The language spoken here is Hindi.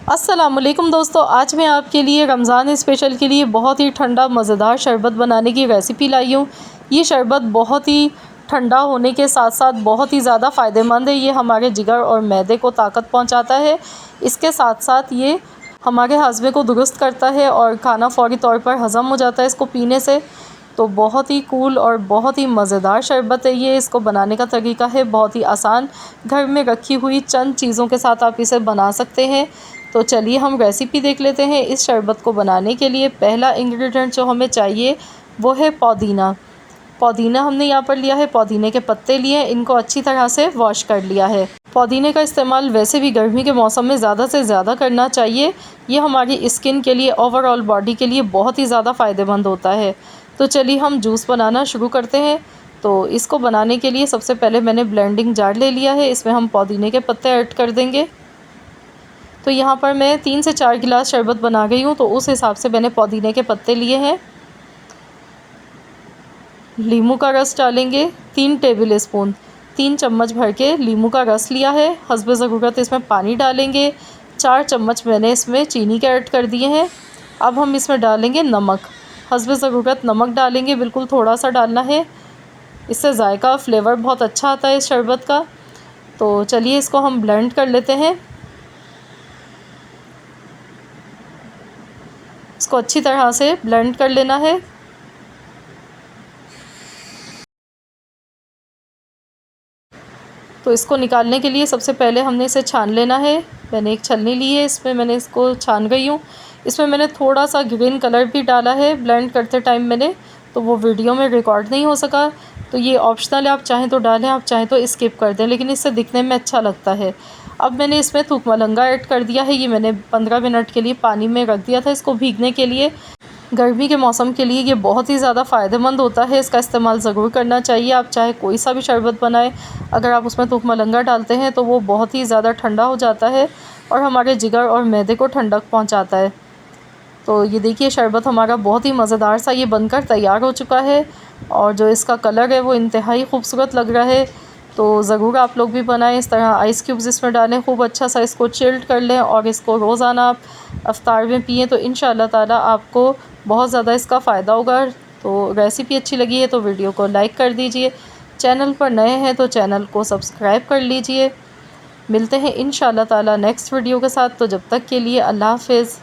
अस्सलामुअलैकुम दोस्तों, आज मैं आपके लिए रमज़ान स्पेशल के लिए बहुत ही ठंडा मज़ेदार शरबत बनाने की रेसिपी लाई हूँ। ये शरबत बहुत ही ठंडा होने के साथ साथ बहुत ही ज़्यादा फ़ायदेमंद है। ये हमारे जिगर और मैदे को ताकत पहुँचाता है। इसके साथ साथ ये हमारे हाज़मे को दुरुस्त करता है और खाना फ़ौरी तौर पर हज़म हो जाता है इसको पीने से। तो बहुत ही कूल और बहुत ही मज़ेदार शरबत है ये। इसको बनाने का तरीका है बहुत ही आसान, घर में रखी हुई चंद चीज़ों के साथ आप इसे बना सकते हैं। तो चलिए हम रेसिपी देख लेते हैं। इस शरबत को बनाने के लिए पहला इंग्रेडिएंट जो हमें चाहिए वो है पुदीना। पुदीना हमने यहाँ पर लिया है, पुदीने के पत्ते लिए, इनको अच्छी तरह से वॉश कर लिया है। पुदीने का इस्तेमाल वैसे भी गर्मी के मौसम में ज़्यादा से ज़्यादा करना चाहिए। ये हमारी स्किन के लिए, ओवरऑल बॉडी के लिए बहुत ही ज़्यादा फ़ायदेमंद होता है। तो चलिए हम जूस बनाना शुरू करते हैं। तो इसको बनाने के लिए सबसे पहले मैंने ब्लेंडिंग जार ले लिया है। इसमें हम पुदीने के पत्ते ऐड कर देंगे। तो यहाँ पर मैं 3 से 4 गिलास शरबत बना गई हूँ, तो उस हिसाब से मैंने पुदीने के पत्ते लिए हैं। नींबू का रस डालेंगे 3 टेबल स्पून, 3 चम्मच भर के नींबू का रस लिया है। हस्बे ज़रूरत इसमें पानी डालेंगे। 4 चम्मच मैंने इसमें चीनी के ऐड कर दिए हैं। अब हम इसमें डालेंगे नमक, हस्बे ज़रूरत नमक डालेंगे, बिल्कुल थोड़ा सा डालना है। इससे जायका, फ्लेवर बहुत अच्छा आता है इस शरबत का। तो चलिए इसको हम ब्लेंड कर लेते हैं। इसको अच्छी तरह से ब्लेंड कर लेना है। तो इसको निकालने के लिए सबसे पहले हमने इसे छान लेना है। मैंने एक छलनी ली है, इसमें मैंने इसको छान गई हूँ। इसमें मैंने थोड़ा सा ग्रीन कलर भी डाला है ब्लेंड करते टाइम मैंने, तो वो वीडियो में रिकॉर्ड नहीं हो सका। तो ये ऑप्शनल है, आप चाहें तो डालें, आप चाहें तो स्किप कर दें, लेकिन इससे दिखने में अच्छा लगता है। अब मैंने इसमें थूक मलंगा ऐड कर दिया है। ये मैंने 15 मिनट के लिए पानी में रख दिया था इसको भीगने के लिए। गर्मी के मौसम के लिए ये बहुत ही ज़्यादा फ़ायदेमंद होता है। इसका इस्तेमाल ज़रूर करना चाहिए। आप चाहे कोई सा भी शरबत बनाएं, अगर आप उसमें थूक मलंगा डालते हैं तो वो बहुत ही ज़्यादा ठंडा हो जाता है और हमारे जिगर और मैदे को ठंडक पहुंचाता है। तो ये देखिए शरबत हमारा बहुत ही मज़ेदार सा ये बनकर तैयार हो चुका है और जो इसका कलर है वो इंतहाई खूबसूरत लग रहा है। तो ज़रूर आप लोग भी बनाएं, इस तरह आइस क्यूब्स इसमें डालें, खूब अच्छा सा इसको चिल्ड कर लें और इसको रोज़ाना आप अफ्तार में पिएँ तो इंशाअल्लाह ताला आपको बहुत ज़्यादा इसका फ़ायदा होगा। तो रेसिपी अच्छी लगी है तो वीडियो को लाइक कर दीजिए। चैनल पर नए हैं तो चैनल को सब्सक्राइब कर लीजिए। मिलते हैं इंशाअल्लाह ताला नेक्स्ट वीडियो के साथ। तो जब तक के लिए अल्लाह हाफ़िज़।